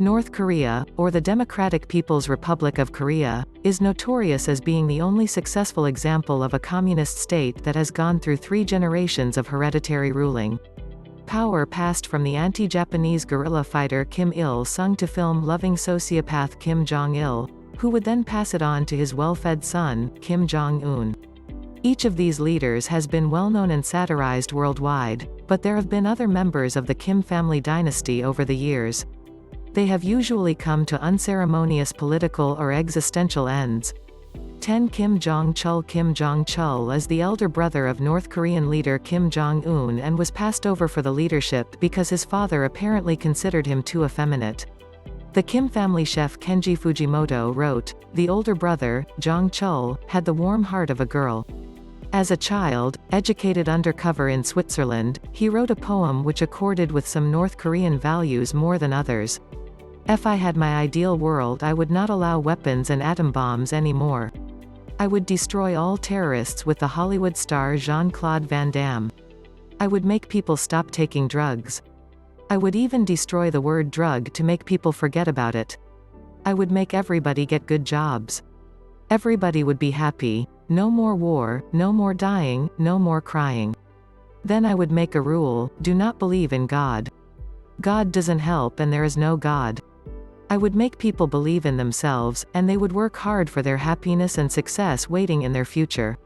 North Korea, or the Democratic People's Republic of Korea, is notorious as being the only successful example of a communist state that has gone through 3 generations of hereditary ruling. Power passed from the anti-Japanese guerrilla fighter Kim Il-sung to film-loving sociopath Kim Jong-il, who would then pass it on to his well-fed son, Kim Jong-un. Each of these leaders has been well-known and satirized worldwide, but there have been other members of the Kim family dynasty over the years. They have usually come to unceremonious political or existential ends. 10 Kim Jong-chul. Kim Jong-chul is the elder brother of North Korean leader Kim Jong-un and was passed over for the leadership because his father apparently considered him too effeminate. The Kim family chef Kenji Fujimoto wrote, "The older brother, Jong-chul, had the warm heart of a girl." As a child, educated undercover in Switzerland, he wrote a poem which accorded with some North Korean values more than others. "If I had my ideal world, I would not allow weapons and atom bombs anymore. I would destroy all terrorists with the Hollywood star Jean-Claude Van Damme. I would make people stop taking drugs. I would even destroy the word drug to make people forget about it. I would make everybody get good jobs. Everybody would be happy. No more war, no more dying, no more crying. Then I would make a rule: do not believe in God. God doesn't help and there is no God. I would make people believe in themselves, and they would work hard for their happiness and success waiting in their future.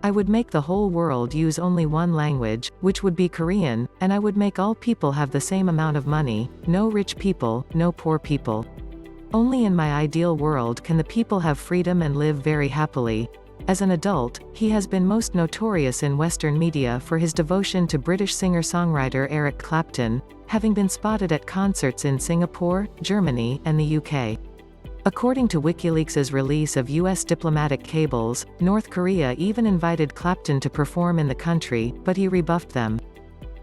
I would make the whole world use only one language, which would be Korean, and I would make all people have the same amount of money, no rich people, no poor people. Only in my ideal world can the people have freedom and live very happily." As an adult, he has been most notorious in Western media for his devotion to British singer-songwriter Eric Clapton, having been spotted at concerts in Singapore, Germany, and the UK. According to WikiLeaks' release of US diplomatic cables, North Korea even invited Clapton to perform in the country, but he rebuffed them.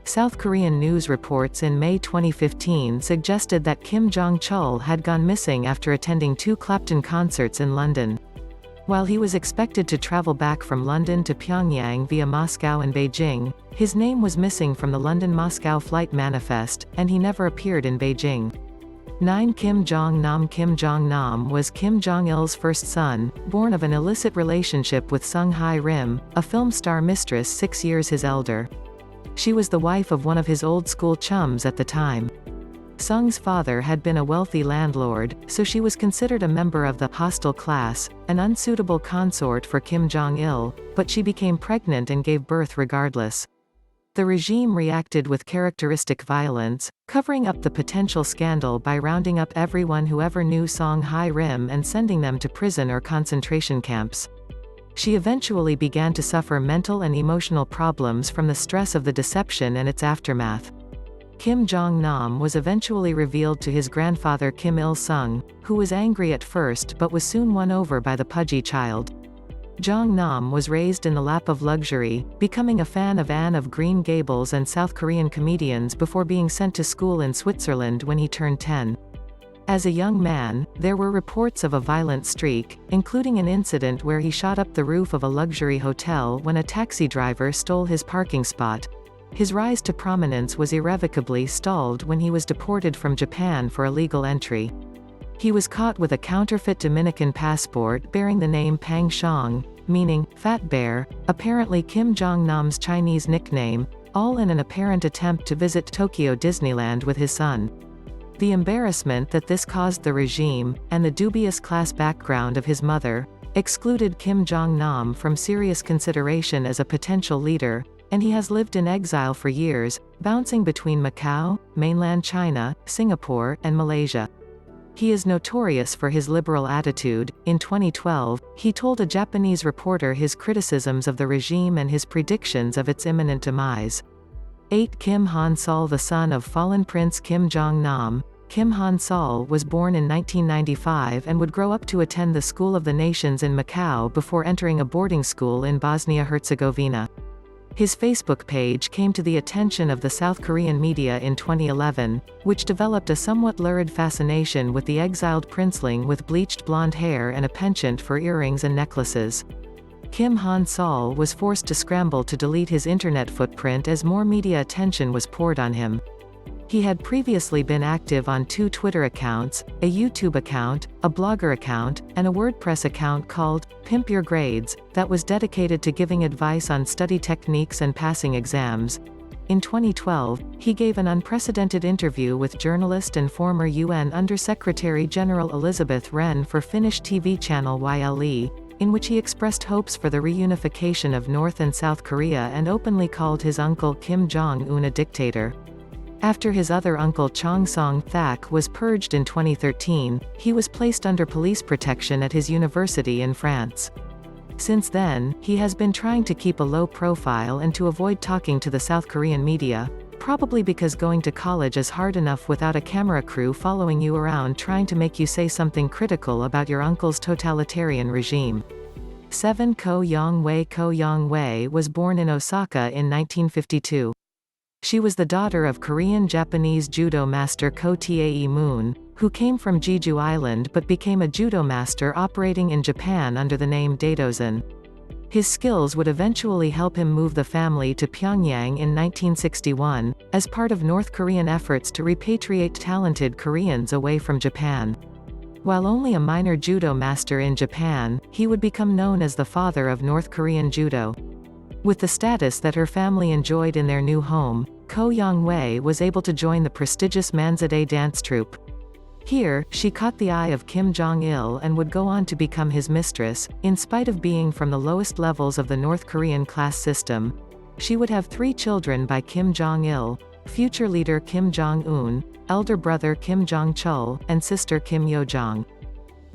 South Korean news reports in May 2015 suggested that Kim Jong-chul had gone missing after attending 2 Clapton concerts in London. While he was expected to travel back from London to Pyongyang via Moscow and Beijing, his name was missing from the London-Moscow flight manifest, and he never appeared in Beijing. 9 Kim Jong-nam. Kim Jong-nam was Kim Jong-il's first son, born of an illicit relationship with Sung Hai-rim, a film star mistress 6 years his elder. She was the wife of one of his old school chums at the time. Sung's father had been a wealthy landlord, so she was considered a member of the hostile class, an unsuitable consort for Kim Jong-il, but she became pregnant and gave birth regardless. The regime reacted with characteristic violence, covering up the potential scandal by rounding up everyone who ever knew Sung Hai-rim and sending them to prison or concentration camps. She eventually began to suffer mental and emotional problems from the stress of the deception and its aftermath. Kim Jong-nam was eventually revealed to his grandfather Kim Il-sung, who was angry at first but was soon won over by the pudgy child. Jong-nam was raised in the lap of luxury, becoming a fan of Anne of Green Gables and South Korean comedians before being sent to school in Switzerland when he turned 10. As a young man, there were reports of a violent streak, including an incident where he shot up the roof of a luxury hotel when a taxi driver stole his parking spot. His rise to prominence was irrevocably stalled when he was deported from Japan for illegal entry. He was caught with a counterfeit Dominican passport bearing the name Pang Shong, meaning Fat Bear, apparently Kim Jong-nam's Chinese nickname, all in an apparent attempt to visit Tokyo Disneyland with his son. The embarrassment that this caused the regime, and the dubious class background of his mother, excluded Kim Jong-nam from serious consideration as a potential leader, and he has lived in exile for years, bouncing between Macau, mainland China, Singapore, and Malaysia. He is notorious for his liberal attitude. In 2012, he told a Japanese reporter his criticisms of the regime and his predictions of its imminent demise. 8 Kim Han-sol. The son of fallen Prince Kim Jong-nam, Kim Han-sol was born in 1995 and would grow up to attend the School of the Nations in Macau before entering a boarding school in Bosnia-Herzegovina. His Facebook page came to the attention of the South Korean media in 2011, which developed a somewhat lurid fascination with the exiled princeling with bleached blonde hair and a penchant for earrings and necklaces. Kim Han-sol was forced to scramble to delete his internet footprint as more media attention was poured on him. He had previously been active on 2 Twitter accounts, a YouTube account, a Blogger account, and a WordPress account called Pimp Your Grades, that was dedicated to giving advice on study techniques and passing exams. In 2012, he gave an unprecedented interview with journalist and former UN Under-Secretary General Elizabeth Wren for Finnish TV channel YLE, in which he expressed hopes for the reunification of North and South Korea and openly called his uncle Kim Jong-un a dictator. After his other uncle Chong Song-thak was purged in 2013, he was placed under police protection at his university in France. Since then, he has been trying to keep a low profile and to avoid talking to the South Korean media, probably because going to college is hard enough without a camera crew following you around trying to make you say something critical about your uncle's totalitarian regime. 7. Ko Young-wei was born in Osaka in 1952. She was the daughter of Korean-Japanese judo master Ko Tae-moon, who came from Jeju Island but became a judo master operating in Japan under the name Datozan. His skills would eventually help him move the family to Pyongyang in 1961, as part of North Korean efforts to repatriate talented Koreans away from Japan. While only a minor judo master in Japan, he would become known as the father of North Korean judo. With the status that her family enjoyed in their new home, Ko Young-wei was able to join the prestigious Manzade dance troupe. Here, she caught the eye of Kim Jong-il and would go on to become his mistress. In spite of being from the lowest levels of the North Korean class system, she would have 3 children by Kim Jong-il, future leader Kim Jong-un, elder brother Kim Jong-chul, and sister Kim Yo-jong.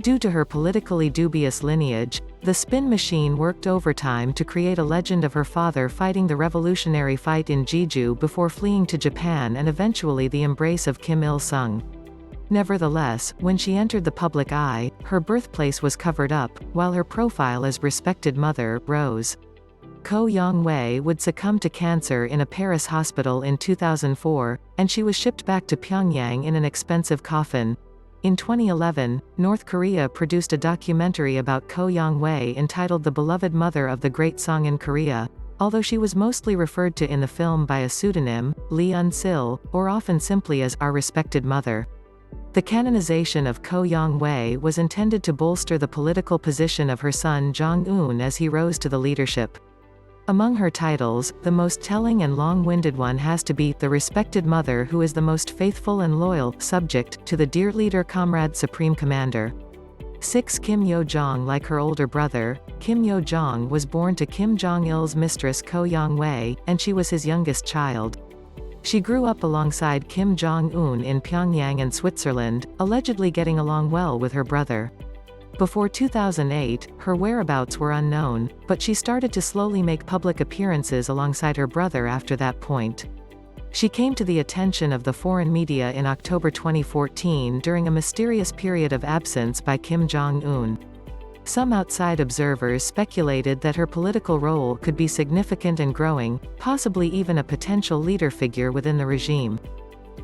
Due to her politically dubious lineage, the spin machine worked overtime to create a legend of her father fighting the revolutionary fight in Jeju before fleeing to Japan and eventually the embrace of Kim Il-sung. Nevertheless, when she entered the public eye, her birthplace was covered up, while her profile as respected mother rose. Ko Young-wei would succumb to cancer in a Paris hospital in 2004, and she was shipped back to Pyongyang in an expensive coffin. In 2011, North Korea produced a documentary about Ko Young-wei entitled The Beloved Mother of the Great Song in Korea, although she was mostly referred to in the film by a pseudonym, Lee Un-sil, or often simply as Our Respected Mother. The canonization of Ko Young-wei was intended to bolster the political position of her son Jong-un as he rose to the leadership. Among her titles, the most telling and long-winded one has to be The Respected Mother, who is the most faithful and loyal subject to the dear leader comrade supreme commander. 6. Kim Yo-jong. Like her older brother, Kim Yo-jong was born to Kim Jong-il's mistress Ko Young-wei, and she was his youngest child. She grew up alongside Kim Jong-un in Pyongyang and Switzerland, allegedly getting along well with her brother. Before 2008, her whereabouts were unknown, but she started to slowly make public appearances alongside her brother after that point. She came to the attention of the foreign media in October 2014 during a mysterious period of absence by Kim Jong-un. Some outside observers speculated that her political role could be significant and growing, possibly even a potential leader figure within the regime.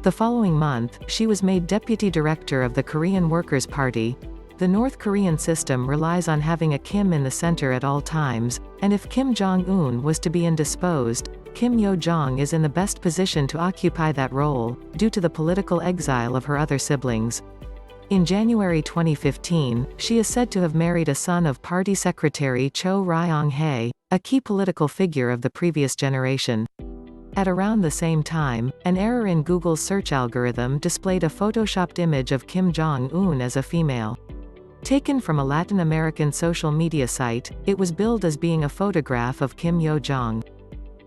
The following month, she was made deputy director of the Korean Workers' Party. The North Korean system relies on having a Kim in the center at all times, and if Kim Jong-un was to be indisposed, Kim Yo-jong is in the best position to occupy that role, due to the political exile of her other siblings. In January 2015, she is said to have married a son of party secretary Cho Ryong-hae, a key political figure of the previous generation. At around the same time, an error in Google's search algorithm displayed a photoshopped image of Kim Jong-un as a female. Taken from a Latin American social media site, it was billed as being a photograph of Kim Yo-jong.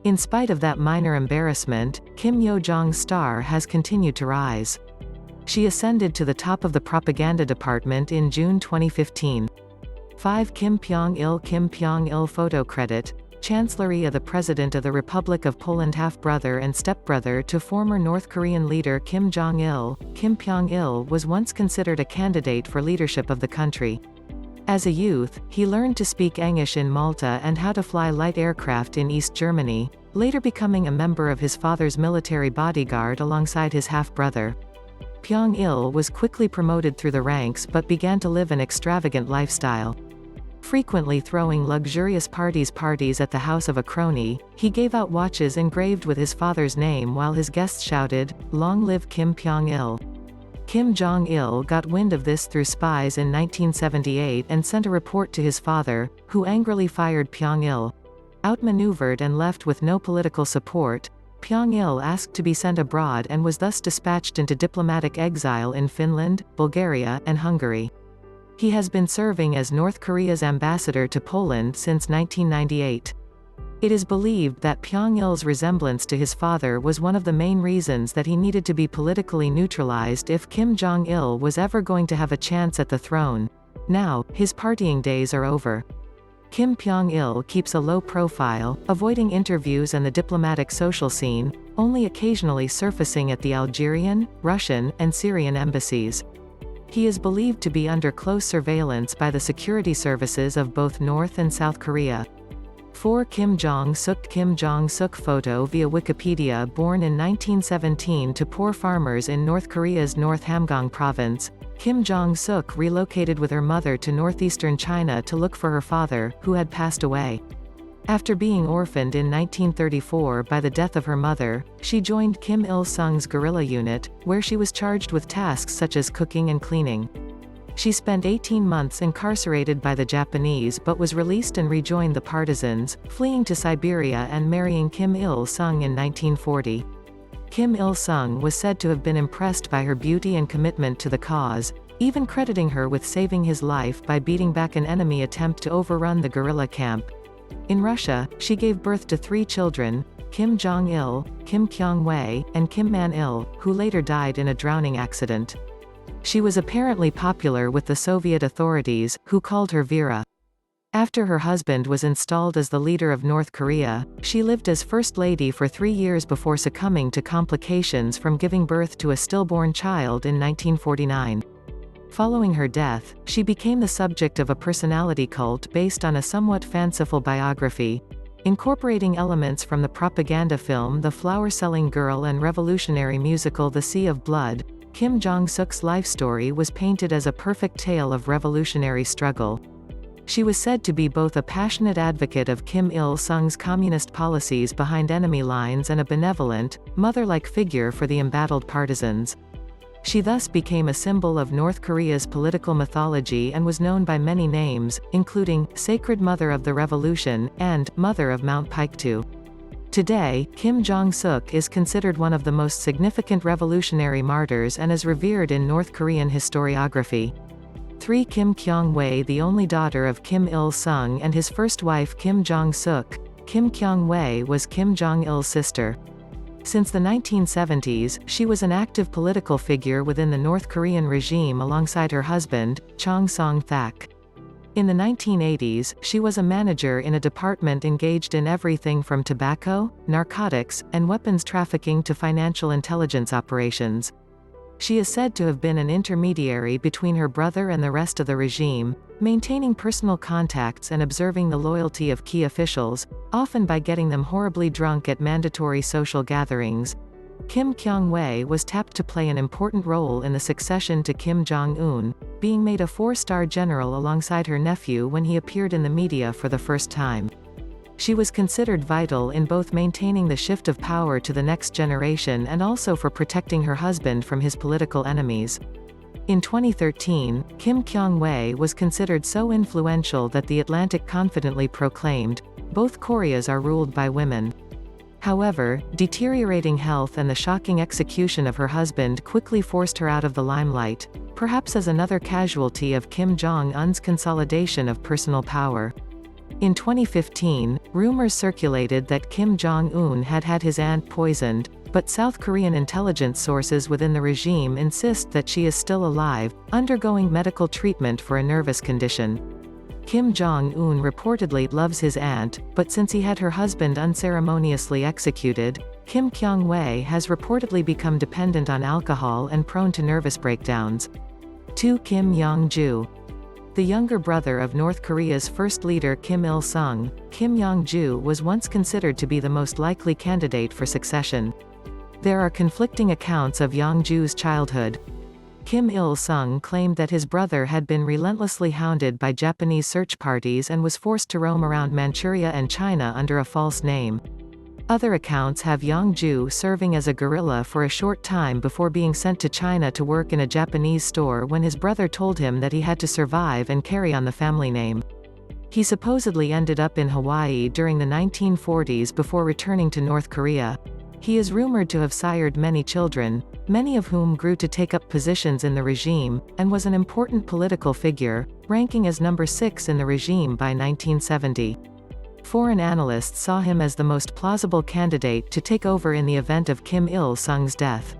In spite of that minor embarrassment, Kim Yo-jong's star has continued to rise. She ascended to the top of the propaganda department in June 2015. 5. Kim Pyong-il photo credit. Chancellery of the President of the Republic of Poland, half-brother and stepbrother to former North Korean leader Kim Jong-il, Kim Pyong-il was once considered a candidate for leadership of the country. As a youth, he learned to speak English in Malta and how to fly light aircraft in East Germany, later becoming a member of his father's military bodyguard alongside his half-brother. Pyong-il was quickly promoted through the ranks but began to live an extravagant lifestyle. Frequently throwing luxurious parties at the house of a crony, he gave out watches engraved with his father's name while his guests shouted, "Long live Kim Jong-il." Kim Jong-il got wind of this through spies in 1978 and sent a report to his father, who angrily fired Pyong-il. Outmaneuvered and left with no political support, Pyong-il asked to be sent abroad and was thus dispatched into diplomatic exile in Finland, Bulgaria, and Hungary. He has been serving as North Korea's ambassador to Poland since 1998. It is believed that Pyong-il's resemblance to his father was one of the main reasons that he needed to be politically neutralized if Kim Jong-il was ever going to have a chance at the throne. Now, his partying days are over. Kim Jong-il keeps a low profile, avoiding interviews and the diplomatic social scene, only occasionally surfacing at the Algerian, Russian, and Syrian embassies. He is believed to be under close surveillance by the security services of both North and South Korea. 4 Kim Jong-suk photo via Wikipedia. Born in 1917 to poor farmers in North Korea's North Hamgyong province, Kim Jong-suk relocated with her mother to northeastern China to look for her father, who had passed away. After being orphaned in 1934 by the death of her mother, she joined Kim Il-sung's guerrilla unit, where she was charged with tasks such as cooking and cleaning. She spent 18 months incarcerated by the Japanese but was released and rejoined the partisans, fleeing to Siberia and marrying Kim Il-sung in 1940. Kim Il-sung was said to have been impressed by her beauty and commitment to the cause, even crediting her with saving his life by beating back an enemy attempt to overrun the guerrilla camp. In Russia, she gave birth to 3 children, Kim Jong-il, Kim Kyung-wei, and Kim Man-il, who later died in a drowning accident. She was apparently popular with the Soviet authorities, who called her Vera. After her husband was installed as the leader of North Korea, she lived as First Lady for 3 years before succumbing to complications from giving birth to a stillborn child in 1949. Following her death, she became the subject of a personality cult based on a somewhat fanciful biography. Incorporating elements from the propaganda film The Flower-Selling Girl and revolutionary musical The Sea of Blood, Kim Jong-suk's life story was painted as a perfect tale of revolutionary struggle. She was said to be both a passionate advocate of Kim Il-sung's communist policies behind enemy lines and a benevolent, mother-like figure for the embattled partisans. She thus became a symbol of North Korea's political mythology and was known by many names, including Sacred Mother of the Revolution and Mother of Mount Paektu. Today, Kim Jong-suk is considered one of the most significant revolutionary martyrs and is revered in North Korean historiography. 3 Kim Kyung-wei, the only daughter of Kim Il-sung and his first wife Kim Jong-suk, Kim Kyung-wei was Kim Jong-il's sister. Since the 1970s, she was an active political figure within the North Korean regime alongside her husband, Chung Song-thak. In the 1980s, she was a manager in a department engaged in everything from tobacco, narcotics, and weapons trafficking to financial intelligence operations. She is said to have been an intermediary between her brother and the rest of the regime, maintaining personal contacts and observing the loyalty of key officials, often by getting them horribly drunk at mandatory social gatherings. Kim Kyung-wei was tapped to play an important role in the succession to Kim Jong-un, being made a 4-star general alongside her nephew when he appeared in the media for the first time. She was considered vital in both maintaining the shift of power to the next generation and also for protecting her husband from his political enemies. In 2013, Kim Kyung-wei was considered so influential that The Atlantic confidently proclaimed, "Both Koreas are ruled by women." However, deteriorating health and the shocking execution of her husband quickly forced her out of the limelight, perhaps as another casualty of Kim Jong-un's consolidation of personal power. In 2015, rumors circulated that Kim Jong-un had had his aunt poisoned, but South Korean intelligence sources within the regime insist that she is still alive, undergoing medical treatment for a nervous condition. Kim Jong-un reportedly loves his aunt, but since he had her husband unceremoniously executed, Kim Kyung-wei has reportedly become dependent on alcohol and prone to nervous breakdowns. 2 Kim Yong-ju. The younger brother of North Korea's first leader Kim Il-sung, Kim Yong-ju was once considered to be the most likely candidate for succession. There are conflicting accounts of Yong-ju's childhood. Kim Il-sung claimed that his brother had been relentlessly hounded by Japanese search parties and was forced to roam around Manchuria and China under a false name. Other accounts have Yang-ju serving as a guerrilla for a short time before being sent to China to work in a Japanese store when his brother told him that he had to survive and carry on the family name. He supposedly ended up in Hawaii during the 1940s before returning to North Korea. He is rumored to have sired many children, many of whom grew to take up positions in the regime, and was an important political figure, ranking as number 6 in the regime by 1970. Foreign analysts saw him as the most plausible candidate to take over in the event of Kim Il-sung's death.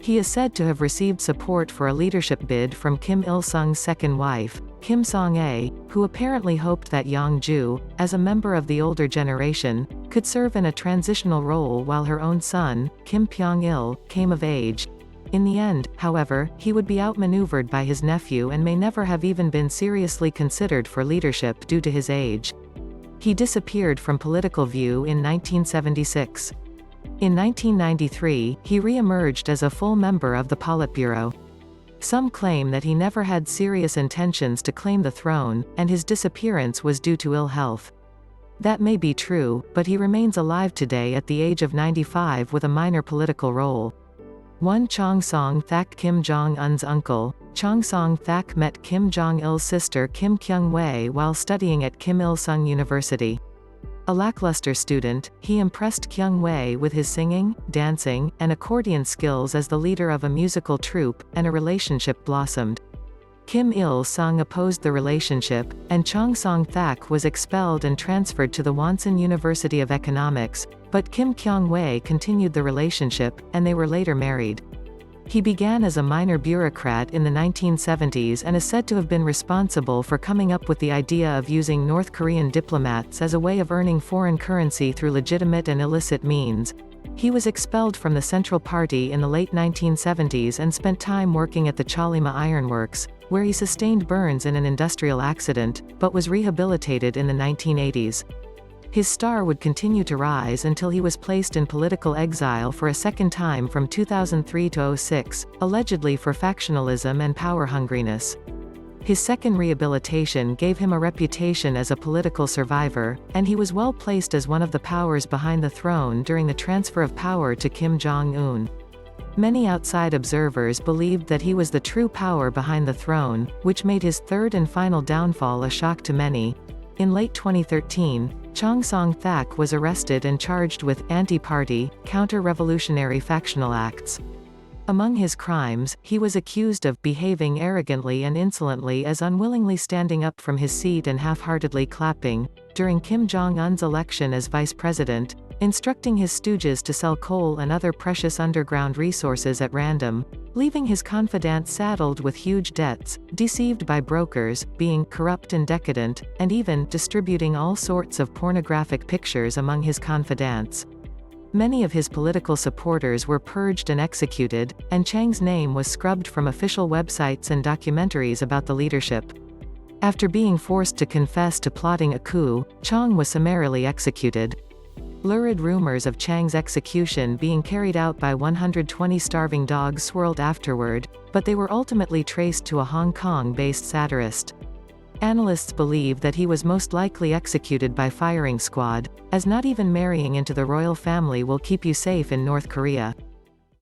He is said to have received support for a leadership bid from Kim Il-sung's second wife, Kim Song-ae, who apparently hoped that Yang-ju, as a member of the older generation, could serve in a transitional role while her own son, Kim Pyong-il, came of age. In the end, however, he would be outmaneuvered by his nephew and may never have even been seriously considered for leadership due to his age. He disappeared from political view in 1976. In 1993, he re-emerged as a full member of the Politburo. Some claim that he never had serious intentions to claim the throne, and his disappearance was due to ill health. That may be true, but he remains alive today at the age of 95 with a minor political role. One Chong Song-thak, Kim Jong-un's uncle, Chong Song-thak met Kim Jong-il's sister Kim Kyung-wei while studying at Kim Il-sung University. A lackluster student, he impressed Kyung-wei with his singing, dancing, and accordion skills as the leader of a musical troupe, and a relationship blossomed. Kim Il-sung opposed the relationship, and Chong Song-thak was expelled and transferred to the Wonsan University of Economics, but Kim Kyung-wei continued the relationship, and they were later married. He began as a minor bureaucrat in the 1970s and is said to have been responsible for coming up with the idea of using North Korean diplomats as a way of earning foreign currency through legitimate and illicit means. He was expelled from the Central Party in the late 1970s and spent time working at the Cholima Ironworks, where he sustained burns in an industrial accident, but was rehabilitated in the 1980s. His star would continue to rise until he was placed in political exile for a second time from 2003 to 2006, allegedly for factionalism and power hungriness. His second rehabilitation gave him a reputation as a political survivor, and he was well placed as one of the powers behind the throne during the transfer of power to Kim Jong-un. Many outside observers believed that he was the true power behind the throne, which made his third and final downfall a shock to many. In late 2013, Chong Song-thak was arrested and charged with anti-party, counter-revolutionary factional acts. Among his crimes, he was accused of behaving arrogantly and insolently as unwillingly standing up from his seat and half-heartedly clapping, during Kim Jong-un's election as vice president, instructing his stooges to sell coal and other precious underground resources at random, leaving his confidants saddled with huge debts, deceived by brokers, being corrupt and decadent, and even distributing all sorts of pornographic pictures among his confidants. Many of his political supporters were purged and executed, and Chang's name was scrubbed from official websites and documentaries about the leadership. After being forced to confess to plotting a coup, Chang was summarily executed. Lurid rumors of Chang's execution being carried out by 120 starving dogs swirled afterward, but they were ultimately traced to a Hong Kong-based satirist. Analysts believe that he was most likely executed by firing squad, as not even marrying into the royal family will keep you safe in North Korea.